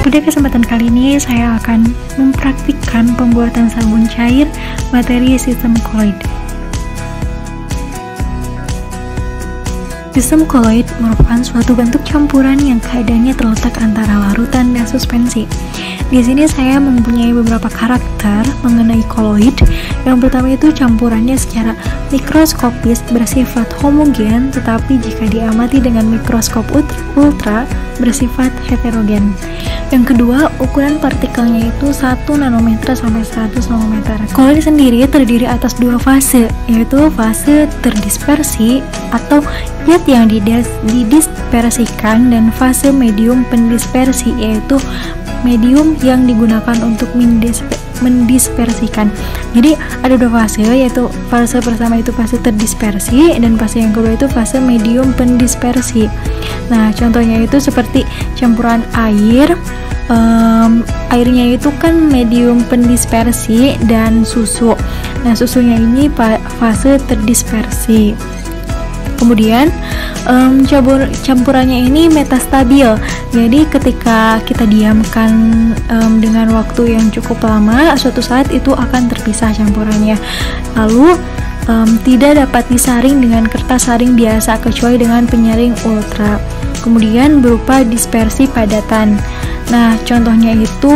Pada kesempatan kali ini saya akan mempraktikkan pembuatan sabun cair materi sistem koloid. Sistem koloid merupakan suatu bentuk campuran yang keadaannya terletak antara larutan dan suspensi. Di sini saya mempunyai beberapa karakter mengenai koloid. Yang pertama itu campurannya secara mikroskopis bersifat homogen, tetapi jika diamati dengan mikroskop ultra bersifat heterogen. Yang kedua, ukuran partikelnya itu 1 nanometer sampai 100 nanometer. Koloid sendiri terdiri atas 2 fase, yaitu fase terdispersi atau zat yang didispersikan dan fase medium pendispersi, yaitu medium yang digunakan untuk mendispersikan. Jadi ada 2 fase, yaitu fase pertama itu fase terdispersi dan fase yang kedua itu fase medium pendispersi. Nah, contohnya itu seperti campuran air, airnya itu kan medium pendispersi, dan susu. Nah, susunya ini fase terdispersi. Kemudian campurannya ini metastabil. Jadi ketika kita diamkan dengan waktu yang cukup lama, suatu saat itu akan terpisah campurannya. Lalu tidak dapat disaring dengan kertas saring biasa kecuali dengan penyaring ultra. Kemudian berupa dispersi padatan. Nah, contohnya itu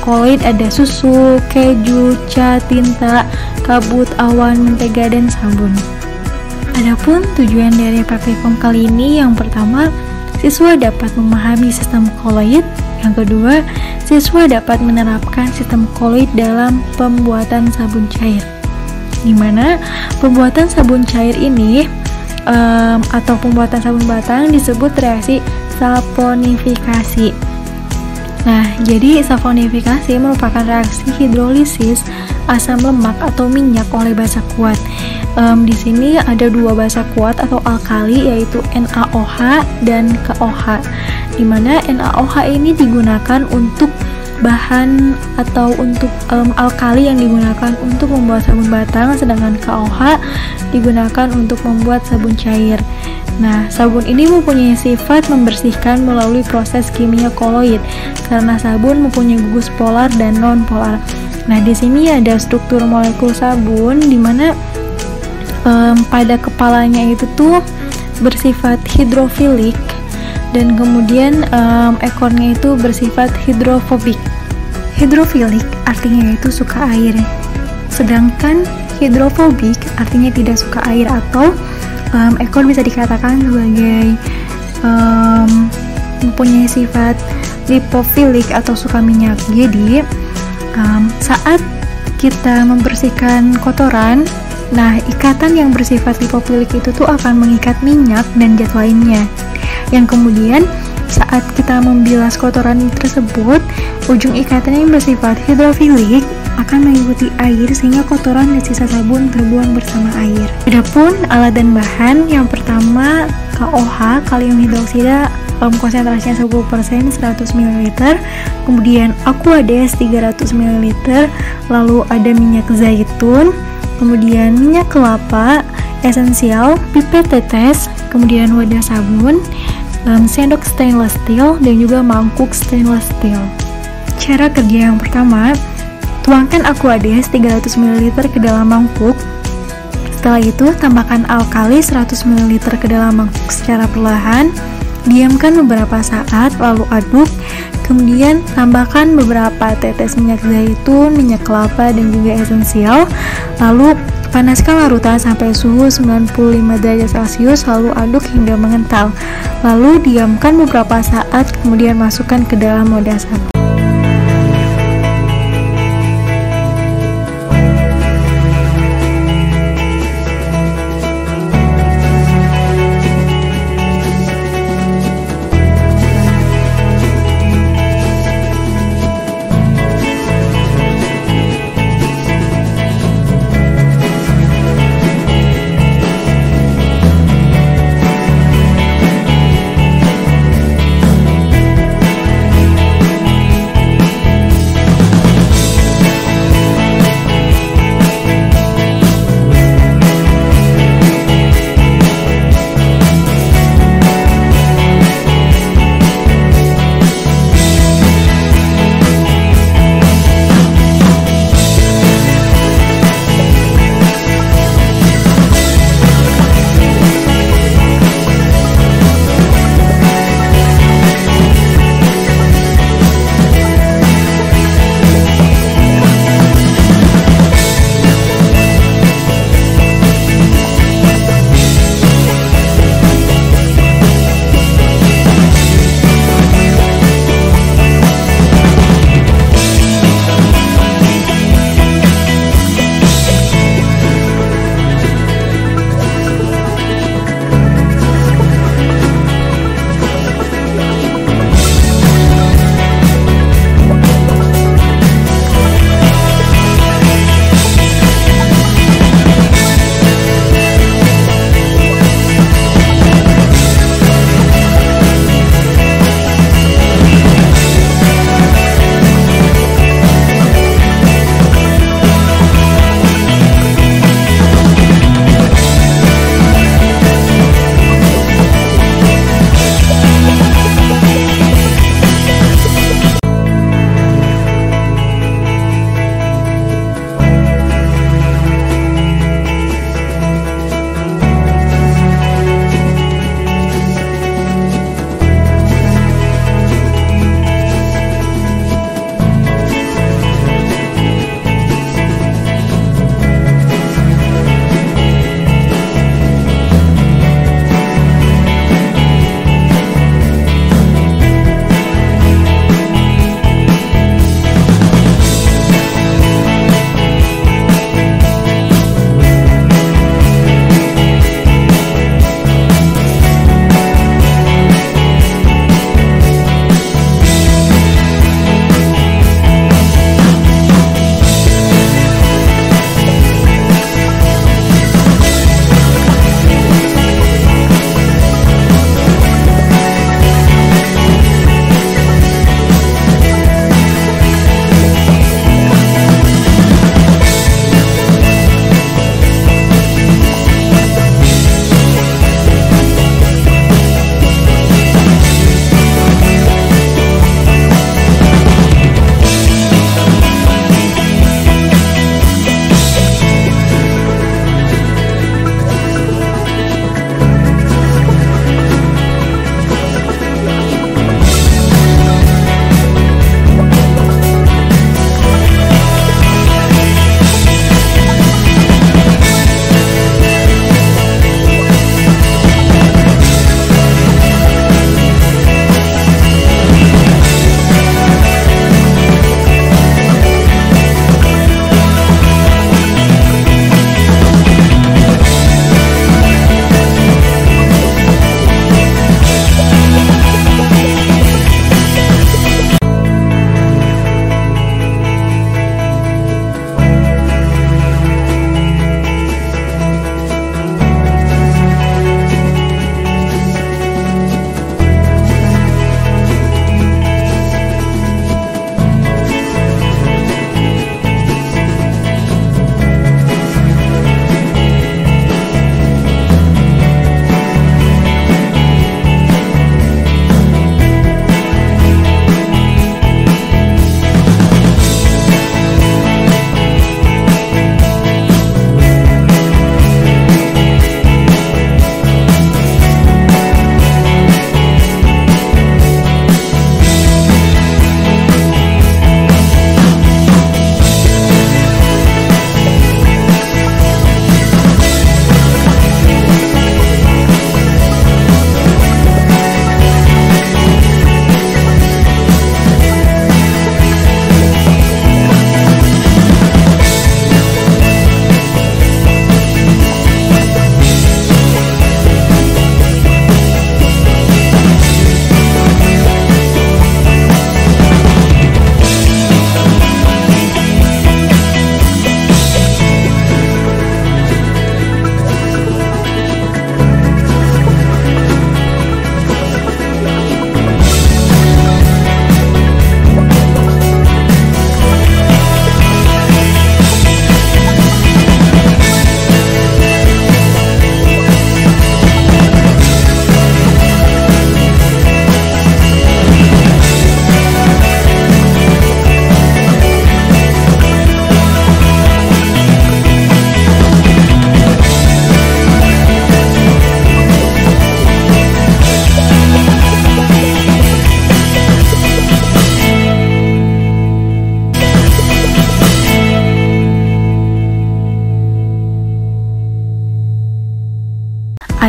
koloid ada susu, keju, cat, tinta, kabut, awan, mentega, dan sabun. Adapun tujuan dari praktikum kali ini, yang pertama, siswa dapat memahami sistem koloid. Yang kedua, siswa dapat menerapkan sistem koloid dalam pembuatan sabun cair. Di mana pembuatan sabun cair ini atau pembuatan sabun batang disebut reaksi saponifikasi. Nah, jadi saponifikasi merupakan reaksi hidrolisis asam lemak atau minyak oleh basa kuat. Di sini ada 2 basa kuat atau alkali, yaitu NaOH dan KOH. Di mana NaOH ini digunakan untuk bahan atau untuk alkali yang digunakan untuk membuat sabun batang, sedangkan KOH digunakan untuk membuat sabun cair. Nah, sabun ini mempunyai sifat membersihkan melalui proses kimia koloid karena sabun mempunyai gugus polar dan non polar. Nah, di sini ada struktur molekul sabun di mana pada kepalanya itu tuh bersifat hidrofilik dan kemudian ekornya itu bersifat hidrofobik. Hidrofilik artinya itu suka air, sedangkan hidrofobik artinya tidak suka air, atau ekor bisa dikatakan sebagai mempunyai sifat lipofilik atau suka minyak. Jadi saat kita membersihkan kotoran, nah, ikatan yang bersifat lipofilik itu tuh akan mengikat minyak dan zat lainnya. Yang kemudian saat kita membilas kotoran tersebut, ujung ikatannya yang bersifat hidrofilik akan mengikuti air sehingga kotoran dan sisa sabun terbuang bersama air. Adapun alat dan bahan, yang pertama KOH, kalium hidroksida, konsentrasinya 10%, 100 ml, kemudian Aquades 300 ml, lalu ada minyak zaitun, kemudian minyak kelapa esensial, pipet tetes, kemudian wadah sabun, sendok stainless steel, dan juga mangkuk stainless steel. Cara kerja yang pertama, tuangkan Aquades 300 ml ke dalam mangkuk. Setelah itu, tambahkan alkali 100 ml ke dalam mangkuk secara perlahan. Diamkan beberapa saat, lalu aduk. Kemudian tambahkan beberapa tetes minyak zaitun, minyak kelapa, dan juga esensial. Lalu panaskan larutan sampai suhu 95 derajat Celcius, lalu aduk hingga mengental. Lalu diamkan beberapa saat, kemudian masukkan ke dalam wadah sabun.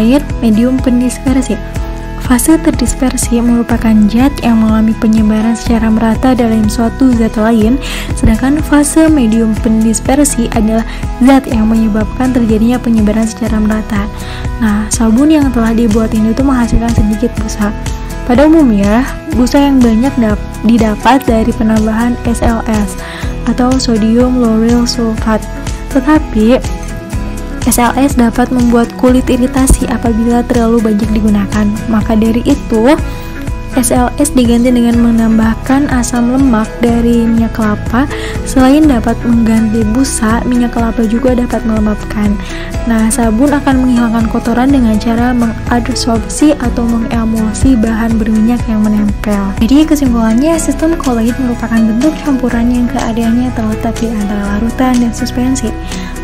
cair medium pendispersi. Fase terdispersi merupakan zat yang mengalami penyebaran secara merata dalam suatu zat lain, sedangkan fase medium pendispersi adalah zat yang menyebabkan terjadinya penyebaran secara merata. Nah, sabun yang telah dibuat ini tuh menghasilkan sedikit busa. Pada umumnya, busa yang banyak didapat dari penambahan SLS atau sodium lauryl sulfat. Tetapi SLS dapat membuat kulit iritasi apabila terlalu banyak digunakan. Maka dari itu, SLS diganti dengan menambahkan asam lemak dari minyak kelapa. Selain dapat mengganti busa, minyak kelapa juga dapat melembabkan. Nah, sabun akan menghilangkan kotoran dengan cara mengadsorpsi atau mengemulsi bahan berminyak yang menempel. Jadi kesimpulannya, sistem koloid merupakan bentuk campuran yang keadaannya terletak di antara larutan dan suspensi.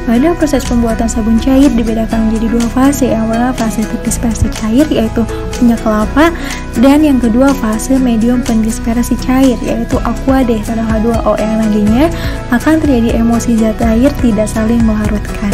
Pada proses pembuatan sabun cair dibedakan menjadi dua fase. Yang pertama fase terdispersi cair yaitu minyak kelapa, dan yang kedua fase medium pendispersi cair yaitu aqua D2O yang nantinya akan terjadi emulsi zat air tidak saling melarutkan.